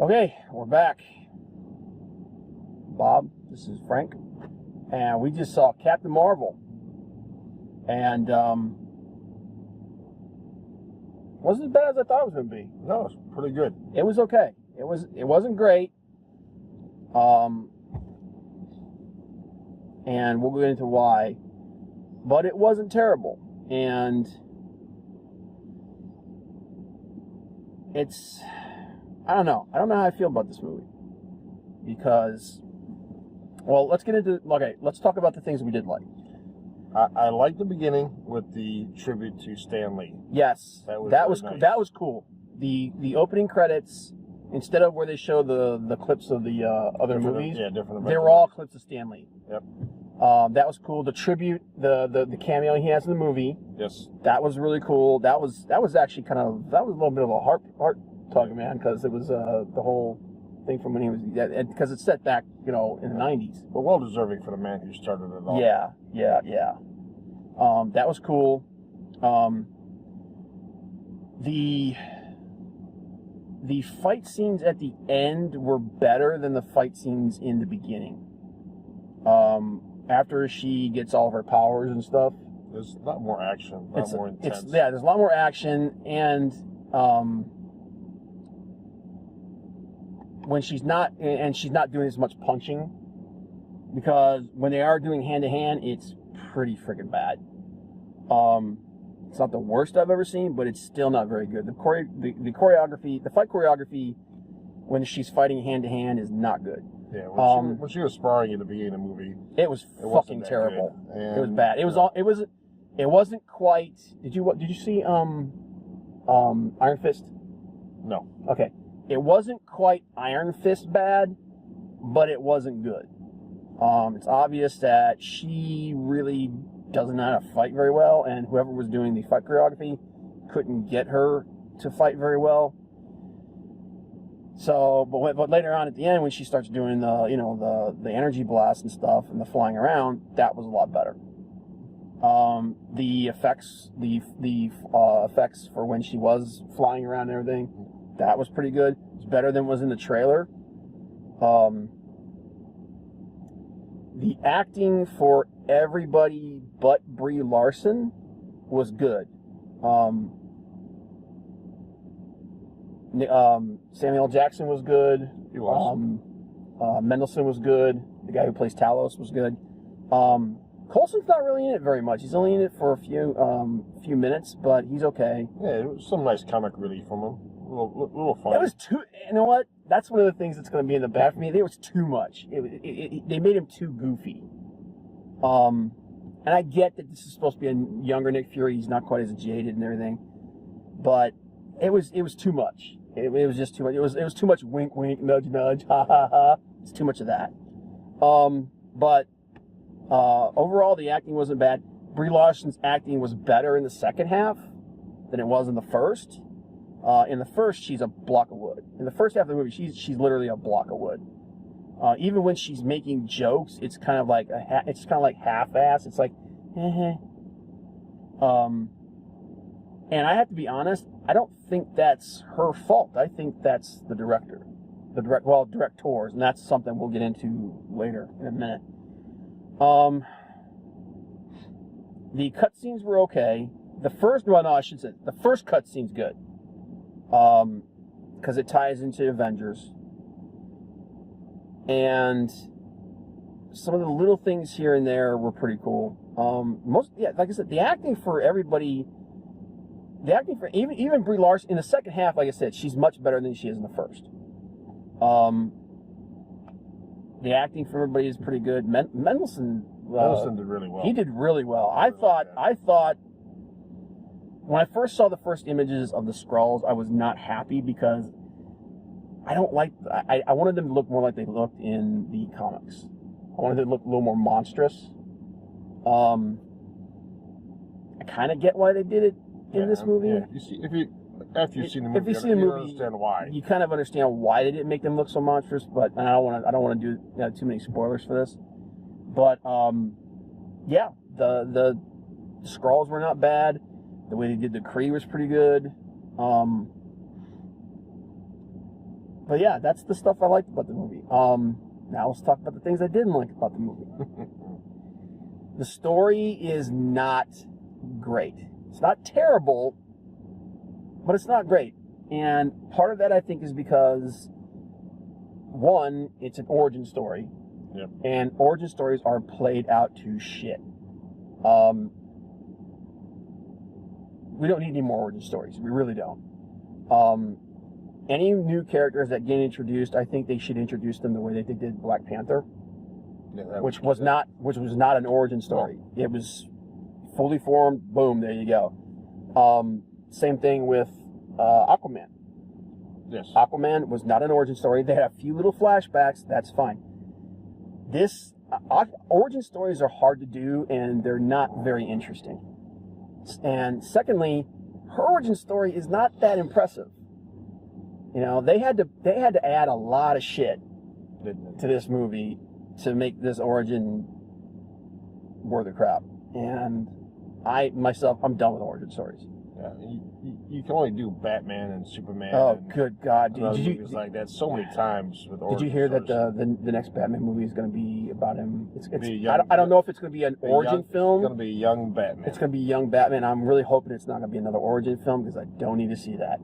Okay, we're back. Bob, this is Frank, and we just saw Captain Marvel, and wasn't as bad as I thought it was going to be. No, it's pretty good. It was okay. It wasn't great, and we'll get into why, but it wasn't terrible, and it's, I don't know how I feel about this movie, because, well, let's talk about the things we did like. I liked the beginning with the tribute to Stan Lee. Yes, that was nice. That was cool. The opening credits, instead of where they show the clips of the other movies, different. They were all clips of Stan Lee. Yep. That was cool. The tribute, the cameo he has in the movie. Yes. That was really cool. That was actually that was a little bit of a heart tug, man, because it was the whole thing from when he was, because it's set back, in the 90s. But well deserving for the man who started it all. Yeah. That was cool. The fight scenes at the end were better than the fight scenes in the beginning. After she gets all of her powers and stuff, there's a lot more action, a lot more intense. There's a lot more action, and when she's not doing as much punching, because when they are doing hand to hand, it's pretty freaking bad. It's not the worst I've ever seen, but it's still not very good. The choreography, the fight choreography, when she's fighting hand to hand, is not good. Yeah, when she was sparring in the beginning of the movie, it was fucking terrible. It was bad. It wasn't quite. Did you see Iron Fist? No. Okay. It wasn't quite Iron Fist bad, but it wasn't good. It's obvious that she really doesn't know how to fight very well, and whoever was doing the fight choreography couldn't get her to fight very well. So, but later on at the end, when she starts doing the energy blast and stuff and the flying around, that was a lot better. The effects for when she was flying around and everything, that was pretty good. It's better than was in the trailer. The acting for everybody but Brie Larson was good. Samuel Jackson was good. He was. Mendelsohn was good. The guy who plays Talos was good. Coulson's not really in it very much. He's only in it for a few minutes, but he's okay. Yeah, it was some nice comic relief from him. A little fun. It was too. You know what? That's one of the things that's going to be in the bad for me. There was too much. They made him too goofy. And I get that this is supposed to be a younger Nick Fury. He's not quite as jaded and everything, but it was too much. It was just too much. It was too much wink, wink, nudge, nudge, ha, ha, ha. It's too much of that. But overall, the acting wasn't bad. Brie Larson's acting was better in the second half than it was in the first. In the first, she's a block of wood. In the first half of the movie, she's literally a block of wood. Even when she's making jokes, it's kind of like half-assed. It's like, and I have to be honest, I don't think that's her fault. I think that's the director. Directors, and that's something we'll get into later in a minute. The cutscenes were okay. The first cutscene's good. Because it ties into Avengers. And some of the little things here and there were pretty cool. Like I said, the acting for everybody, even Brie Larson in the second half, like I said, she's much better than she is in the first. The acting for everybody is pretty good. Mendelsohn did really well. He did really well. I thought when I first saw the first images of the Skrulls, I was not happy because I wanted them to look more like they looked in the comics. I wanted them to look a little more monstrous. I kind of get why they did it in this movie. Yeah. After you've seen the movie, you understand why. You kind of understand why they didn't make them look so monstrous. But I don't want to do too many spoilers for this. But yeah, the Skrulls were not bad. The way they did the Kree was pretty good. But yeah, that's the stuff I liked about the movie. Now let's talk about the things I didn't like about the movie. The story is not great. It's not terrible, but it's not great. And part of that, I think, is because, one, it's an origin story. Yep. And origin stories are played out to shit. We don't need any more origin stories. We really don't. Any new characters that get introduced, I think they should introduce them the way that they did Black Panther, which was not an origin story. It was fully formed. Boom, there you go. Same thing with Aquaman. Yes. Aquaman was not an origin story. They had a few little flashbacks. That's fine. This origin stories are hard to do, and they're not very interesting. And secondly, her origin story is not that impressive. You know, they had to add a lot of shit to this movie to make this origin worth the crap. And I'm done with origin stories. Yeah, you can only do Batman and Superman. Oh, and good God! Did you movies like that so many times with origin Did you hear stories. that the next Batman movie is going to be about him? Young, I don't know if it's going to be an origin film. It's going to be young Batman. It's going to be young Batman. I'm really hoping it's not going to be another origin film because I don't need to see that.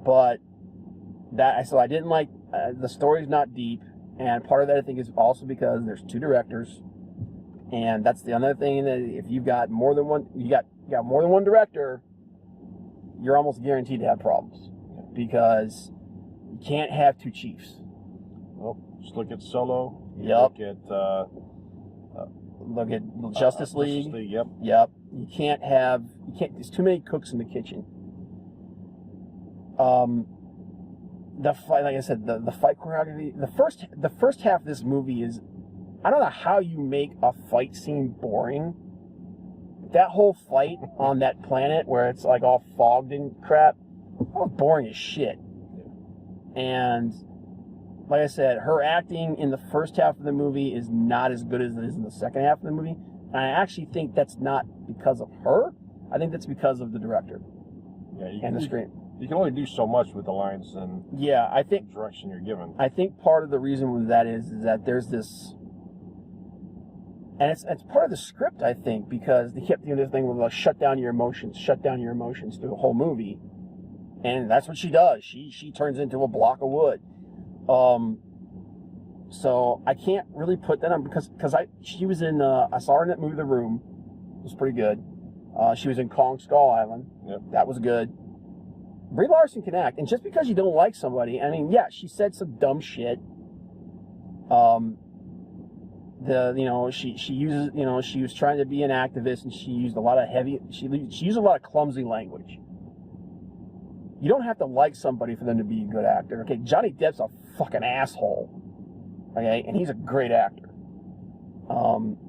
But so I didn't like the story's not deep, and part of that I think is also because there's two directors, and that's the other thing that if you've got more than one, you got more than one director, you're almost guaranteed to have problems because you can't have two chiefs. Well, just look at Solo. Yep. Look at Justice League. Yep. Yep. You can't. There's too many cooks in the kitchen. The fight, like I said, the fight choreography. The first half of this movie is, I don't know how you make a fight scene boring. That whole fight on that planet where it's like all fogged and crap, that was boring as shit. And like I said, her acting in the first half of the movie is not as good as it is in the second half of the movie. And I actually think that's not because of her. I think that's because of the director and the screen. You can only do so much with the lines and I think direction you're given. I think part of the reason with that is that there's this, and it's part of the script, I think, because they kept doing this thing with like shut down your emotions through the whole movie, and that's what she does. She turns into a block of wood. So I can't really put that on because she was in I saw her in that movie The Room. It was pretty good. She was in Kong Skull Island. Yep. That was good. Brie Larson can act, and just because you don't like somebody, I mean, yeah, she said some dumb shit. She uses, she was trying to be an activist, and she used a lot of she used a lot of clumsy language. You don't have to like somebody for them to be a good actor. Okay, Johnny Depp's a fucking asshole. Okay, and he's a great actor.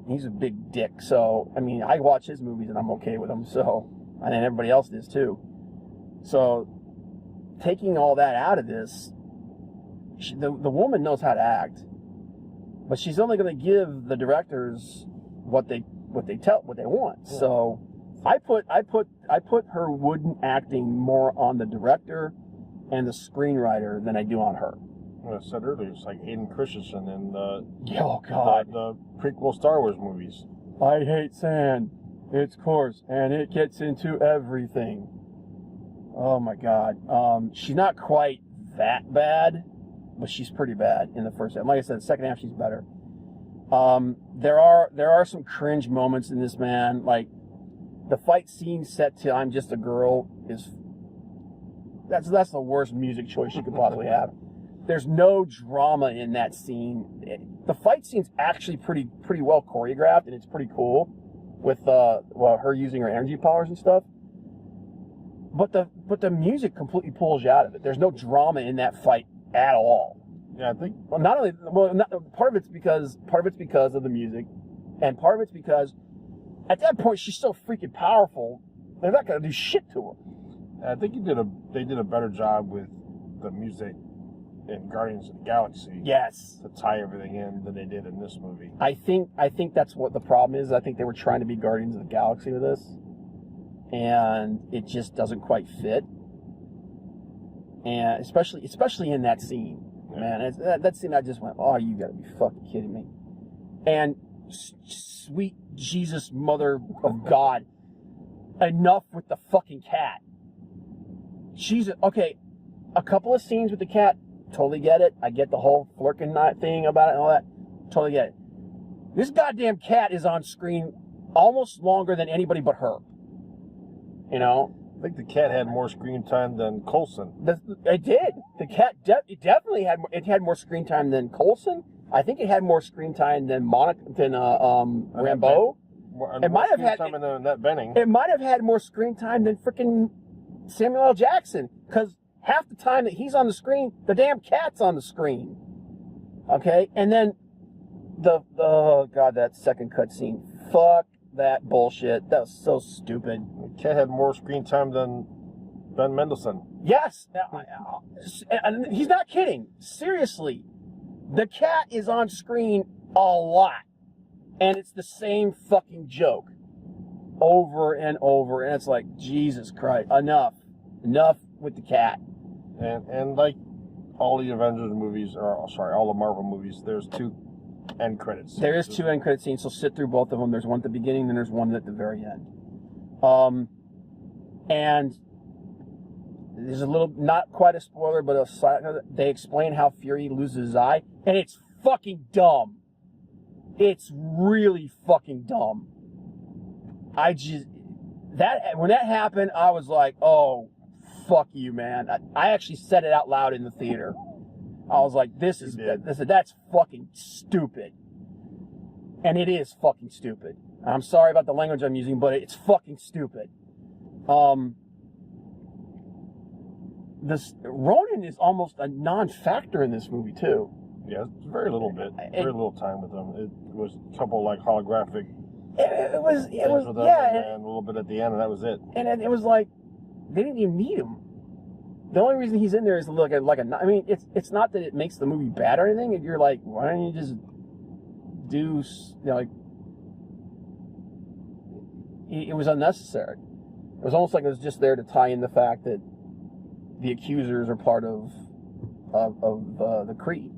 He's a big dick. So, I mean, I watch his movies and I'm okay with them. So, and then everybody else is too. So, taking all that out of this, the woman knows how to act, but she's only going to give the directors what they want. Yeah. So, I put her wooden acting more on the director and the screenwriter than I do on her. Well, I said earlier, it's like Hayden Christensen in the prequel Star Wars movies. I hate sand. It's coarse and it gets into everything. Oh my God. She's not quite that bad, but she's pretty bad in the first half. Like I said, the second half she's better. There are some cringe moments in this, man. Like the fight scene set to "I'm Just a Girl" that's the worst music choice you could possibly have. There's no drama in that scene. The fight scene's actually pretty well choreographed, and it's pretty cool with her using her energy powers and stuff. But the music completely pulls you out of it. There's no drama in that fight at all. Yeah, I think. Part of it's because of the music, and part of it's because at that point she's so freaking powerful. They're not gonna do shit to her. I think they did a better job with the music in Guardians of the Galaxy. Yes. To tie everything in than they did in this movie. I think that's what the problem is. I think they were trying to be Guardians of the Galaxy with this, and it just doesn't quite fit. and especially in that scene, man. That scene, I just went, oh, you gotta be fucking kidding me. And sweet Jesus, mother of God, enough with the fucking cat. Okay, a couple of scenes with the cat, totally get it. I get the whole flirting thing about it and all that. Totally get it. This goddamn cat is on screen almost longer than anybody but her. You know? I think the cat had more screen time than Coulson. It did. The cat definitely had more screen time than Coulson. I think it had more screen time than Rambeau. It might have had time than Annette Bening. It might have had more screen time than freaking Samuel L. Jackson, because half the time that he's on the screen, the damn cat's on the screen. Okay, and then oh god, that second cutscene. Fuck that bullshit. That was so stupid. The cat had more screen time than Ben Mendelsohn. Yes, and he's not kidding. Seriously, the cat is on screen a lot, and it's the same fucking joke over and over, and it's like, Jesus Christ, enough with the cat. And like all the Avengers movies, all the Marvel movies, there's 2 end credits. There is 2 end credit scenes, so sit through both of them. There's one at the beginning, then there's one at the very end. And there's a little, not quite a spoiler, but they explain how Fury loses his eye, and it's fucking dumb. It's really fucking dumb. When that happened, I was like, oh, fuck you, man. I actually said it out loud in the theater. I was like, that's fucking stupid. And it is fucking stupid. I'm sorry about the language I'm using, but it's fucking stupid. Ronan is almost a non-factor in this movie, too. Yeah, very little time with him. It was a couple like holographic. It was, and a little bit at the end, and that was it. And it was like, they didn't even need him. The only reason he's in there is to look at I mean, it's not that it makes the movie bad or anything. And you're like, why don't you just do, it was unnecessary. It was almost like it was just there to tie in the fact that the accusers are part of the Creed.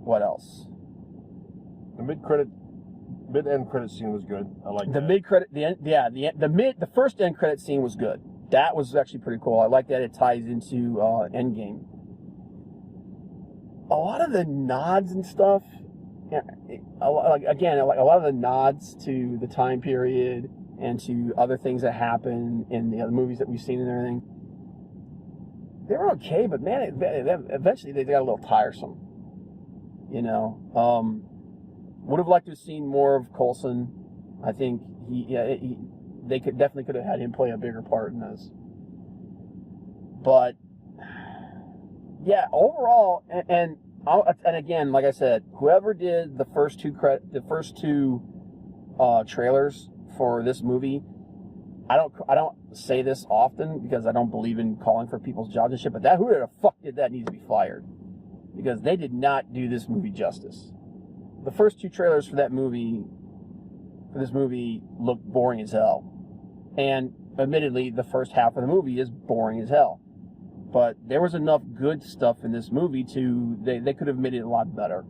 What else? The mid-end credit scene was good. I like the that. mid-credit, the first end credit scene was good. That was actually pretty cool. I like that it ties into Endgame. A lot of the nods and stuff, a lot of the nods to the time period and to other things that happen in the other movies that we've seen and everything, they were okay, but man, eventually they got a little tiresome. Would have liked to have seen more of Coulson. I think they could have had him play a bigger part in this. But yeah, overall, and again, like I said, whoever did the first two trailers for this movie, I don't say this often because I don't believe in calling for people's jobs and shit. But whoever the fuck did that needs to be fired, because they did not do this movie justice. The first 2 trailers for this movie looked boring as hell. And admittedly, the first half of the movie is boring as hell. But there was enough good stuff in this movie they could have made it a lot better.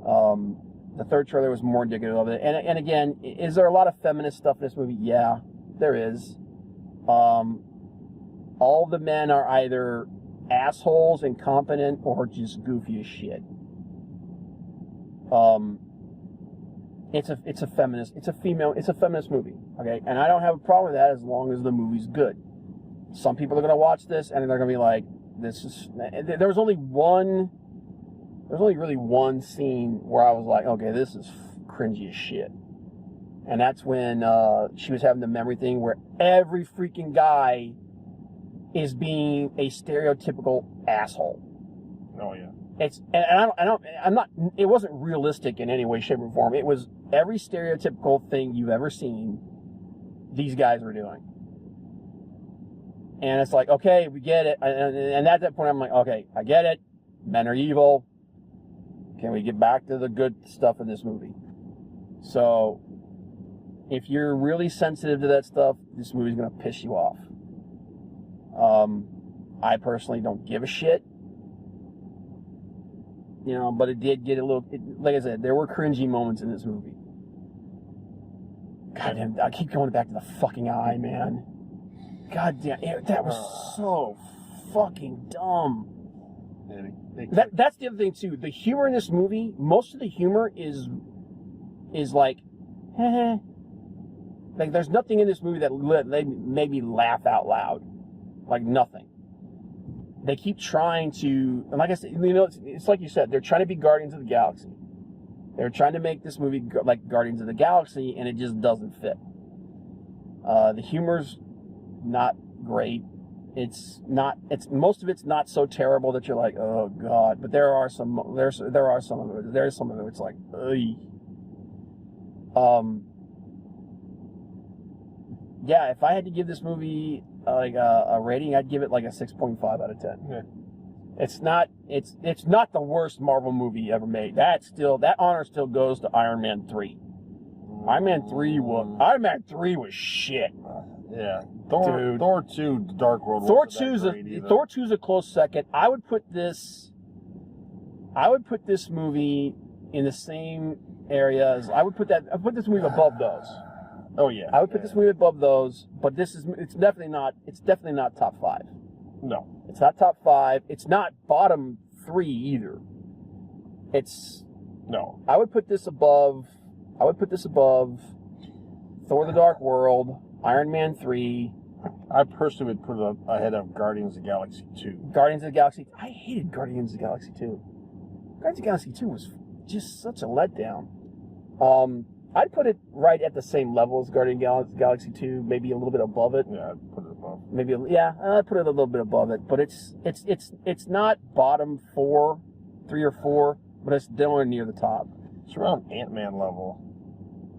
The third trailer was more indicative of it. And again, is there a lot of feminist stuff in this movie? Yeah, there is. All the men are either assholes, incompetent, or just goofy as shit. It's a feminist movie, okay? And I don't have a problem with that as long as the movie's good. Some people are going to watch this and they're going to be like, there was only really one scene where I was like, okay, this is cringy as shit. And that's when she was having the memory thing where every freaking guy is being a stereotypical asshole. Oh yeah. It wasn't realistic in any way, shape, or form. It was every stereotypical thing you've ever seen, these guys were doing. And it's like, okay, we get it. And at that point, I'm like, okay, I get it. Men are evil. Can we get back to the good stuff in this movie? So, if you're really sensitive to that stuff, this movie's going to piss you off. I personally don't give a shit. You know, but it did get a little, like I said, there were cringy moments in this movie. God damn, I keep going back to the fucking eye, man. God damn, that was so fucking dumb. That's the other thing too. The humor in this movie, most of the humor is like, like there's nothing in this movie that made me laugh out loud, like nothing. They keep trying to, and like I said, you know, it's like you said, they're trying to be Guardians of the Galaxy. They're trying to make this movie like Guardians of the Galaxy, and it just doesn't fit. The humor's not great. It's most of it's not so terrible that you're like, oh god. But there are some of it. There's some of it. It's like, ugh. Yeah. If I had to give this movie like a rating, I'd give it like a 6.5 out of 10. Yeah. It's not the worst Marvel movie ever made. That honor still goes to Iron Man 3. Iron Man 3 was shit. Yeah. Thor 2, The Dark World. Thor 2's a close second. I would put this movie in the same area as I'd put this movie above those. Oh yeah. I would put this movie above those, but it's definitely not top 5. No. It's not top 5. It's not bottom 3 either. No. I would put this above Thor: The Dark World, Iron Man 3. I personally would put it ahead of Guardians of the Galaxy 2. Guardians of the Galaxy. I hated Guardians of the Galaxy 2. Guardians of the Galaxy 2 was just such a letdown. I'd put it right at the same level as Guardians of the Galaxy 2, maybe a little bit above it. Yeah, I'd put it above. I'd put it a little bit above it, but it's not bottom 3 or 4, but it's nowhere near the top. It's around Ant-Man level.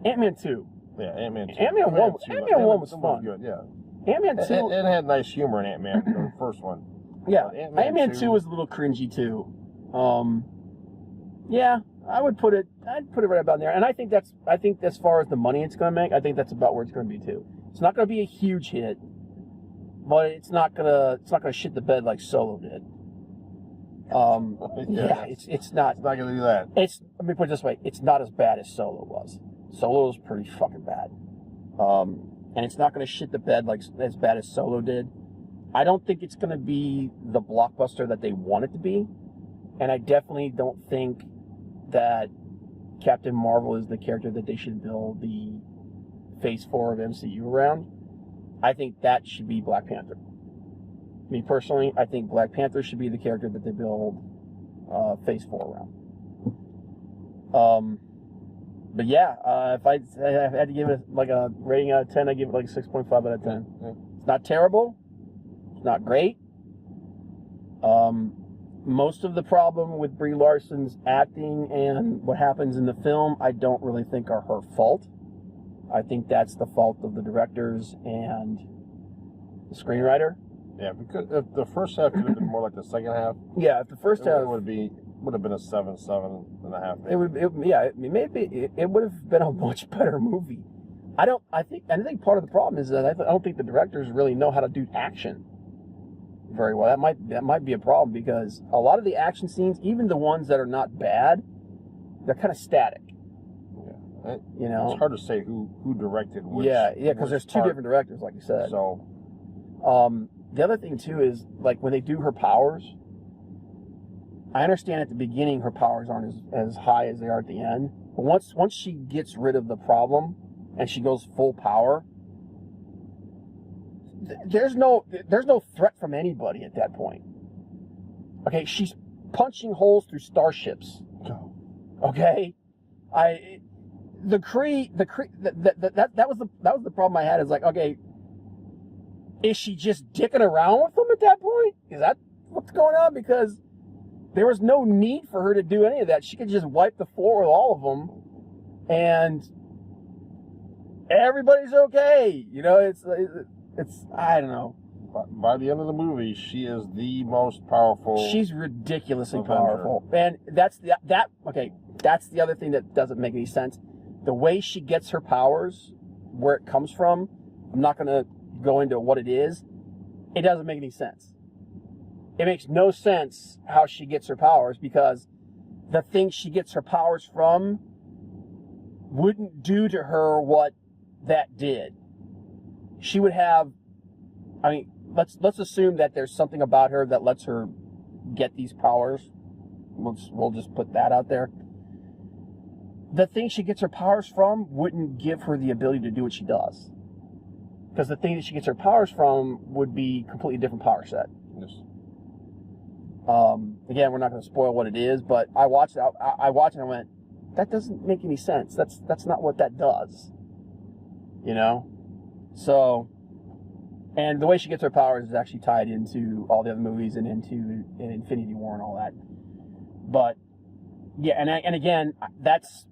Ant-Man 2. Yeah, Ant-Man 2. Ant-Man 1 was fun. Good, yeah. Ant-Man 2. It had nice humor in Ant-Man, the first one. Yeah, Ant-Man 2 was a little cringy too. Yeah, I'd put it right about there. And I think as far as the money it's going to make, I think that's about where it's going to be too. It's not going to be a huge hit, but it's not going to shit the bed like Solo did. It's not going to do that. Let me put it this way, it's not as bad as Solo was. Solo was pretty fucking bad. And it's not going to shit the bed like as bad as Solo did. I don't think it's going to be the blockbuster that they want it to be. And I definitely don't think that Captain Marvel is the character that they should build the Phase 4 of MCU around. I think that should be Black Panther. Me personally, I think Black Panther should be the character that they build Phase 4 around. But yeah, if I had to give it like a rating out of 10, I'd give it like 6.5 out of 10. Yeah. It's not terrible. It's not great. Most of the problem with Brie Larson's acting and what happens in the film, I don't really think are her fault. I think that's the fault of the directors and the screenwriter. Yeah, because if the first half could have been more like the second half. Yeah, if the first half would have been a 7.5. It would have been a much better movie. I think part of the problem is that I don't think the directors really know how to do action very well. That might be a problem because a lot of the action scenes, even the ones that are not bad, they're kind of static. Yeah. You know, it's hard to say who directed which. Yeah, because there's two different directors, like you said. So, the other thing too is like when they do her powers. I understand at the beginning her powers aren't as high as they are at the end, but once she gets rid of the problem and she goes full power, there's no threat from anybody at that point. Okay, she's punching holes through starships. Okay, that was the problem I had. Is like, okay, is she just dicking around with them at that point? Is that what's going on? Because there was no need for her to do any of that. She could just wipe the floor with all of them, and everybody's okay. You know, it's I don't know. By the end of the movie, she is the most powerful. She's ridiculously Avenger. powerful, and that's the other thing that doesn't make any sense. The way she gets her powers, where it comes from, I'm not going to go into what it is. it doesn't make any sense. It makes no sense how she gets her powers, because the thing she gets her powers from wouldn't do to her what that did. She would have, I mean, let's assume that there's something about her that lets her get these powers. We'll just put that out there. The thing she gets her powers from wouldn't give her the ability to do what she does. Because the thing that she gets her powers from would be a completely different power set. Yes. Again, we're not going to spoil what it is, but I watched it. I watched it and I went, that doesn't make any sense. That's not what that does. You know? So, and the way she gets her powers is actually tied into all the other movies and into Infinity War and all that. But yeah, and again, that's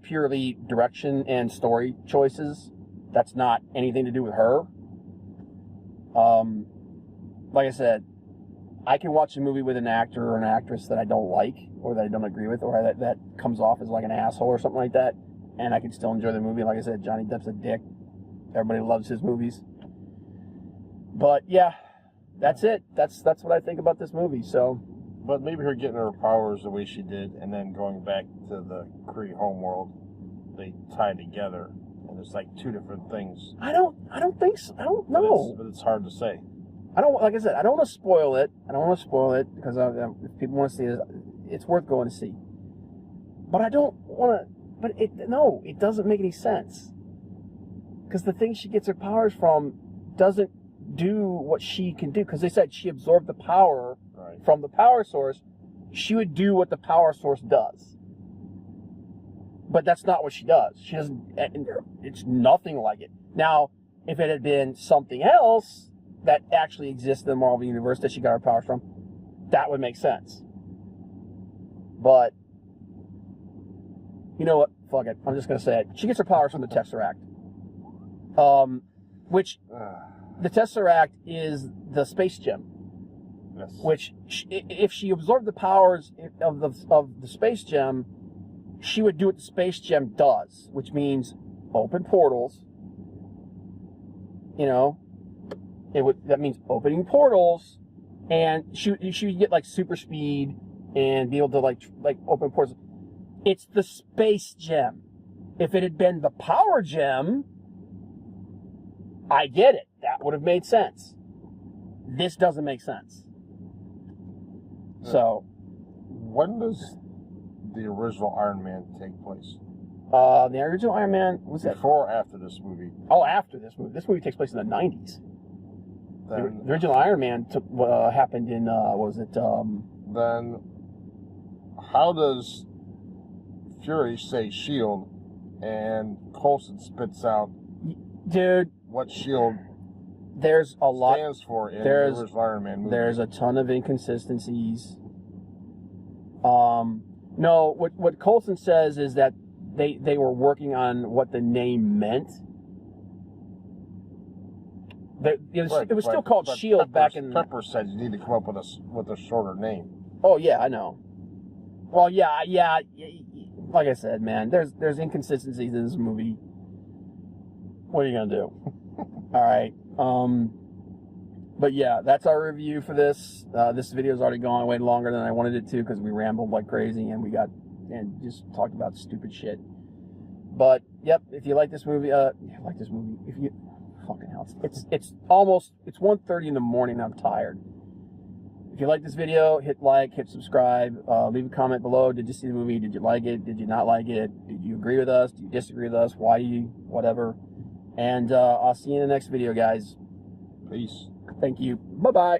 purely direction and story choices. That's not anything to do with her. Like I said, I can watch a movie with an actor or an actress that I don't like, or that I don't agree with, or that comes off as like an asshole or something like that, and I can still enjoy the movie. Like I said, Johnny Depp's a dick. Everybody loves his movies. But yeah, that's it. That's what I think about this movie. So, but maybe her getting her powers the way she did, and then going back to the Kree homeworld, they tie together, and it's like two different things. I don't think so. I don't know. But it's hard to say. Like I said, I don't want to spoil it. I don't want to spoil it, because if people want to see it, it's worth going to see. But I don't want to. But it doesn't make any sense. Because the thing she gets her powers from doesn't do what she can do. Because they said she absorbed the power from the power source. She would do what the power source does. But that's not what she does. She doesn't. It's nothing like it. Now, if it had been something else that actually exists in the Marvel Universe that she got her powers from, that would make sense. But, you know what? Fuck it. I'm just going to say it. She gets her powers from the Tesseract. Which, the Tesseract is the space gem. Yes. Which, if she absorbed the powers of the space gem, she would do what the space gem does, which means open portals. You know, that means opening portals, and she would get like super speed and be able to like open portals. It's the space gem. If it had been the power gem, I get it. That would have made sense. This doesn't make sense. So, when does the original Iron Man take place? The original Iron Man, was that before or after this movie? Oh, after this movie. This movie takes place in the 90s. Then, the original Iron Man happened in Then, how does Fury say SHIELD, and Coulson spits out, dude, what SHIELD there's a lot stands for in the original Iron Man movie? There's a ton of inconsistencies. No, what Coulson says is that they were working on what the name meant. It was still called SHIELD back in. Pepper said you need to come up with a shorter name. Oh yeah, I know. Well, yeah. Like I said, man, there's inconsistencies in this movie. What are you gonna do? All right. But yeah, that's our review for this. This video's already gone way longer than I wanted it to, because we rambled like crazy and just talked about stupid shit. But yep, if you like this movie, if you fucking hell, it's 1:30 in the morning and I'm tired. If you like this video, hit like, hit subscribe, leave a comment below. Did you see the movie? Did you like it? Did you not like it? Did you agree with us? Do you disagree with us? Why do you? Whatever. And I'll see you in the next video, guys. Peace. Thank you. Bye-bye.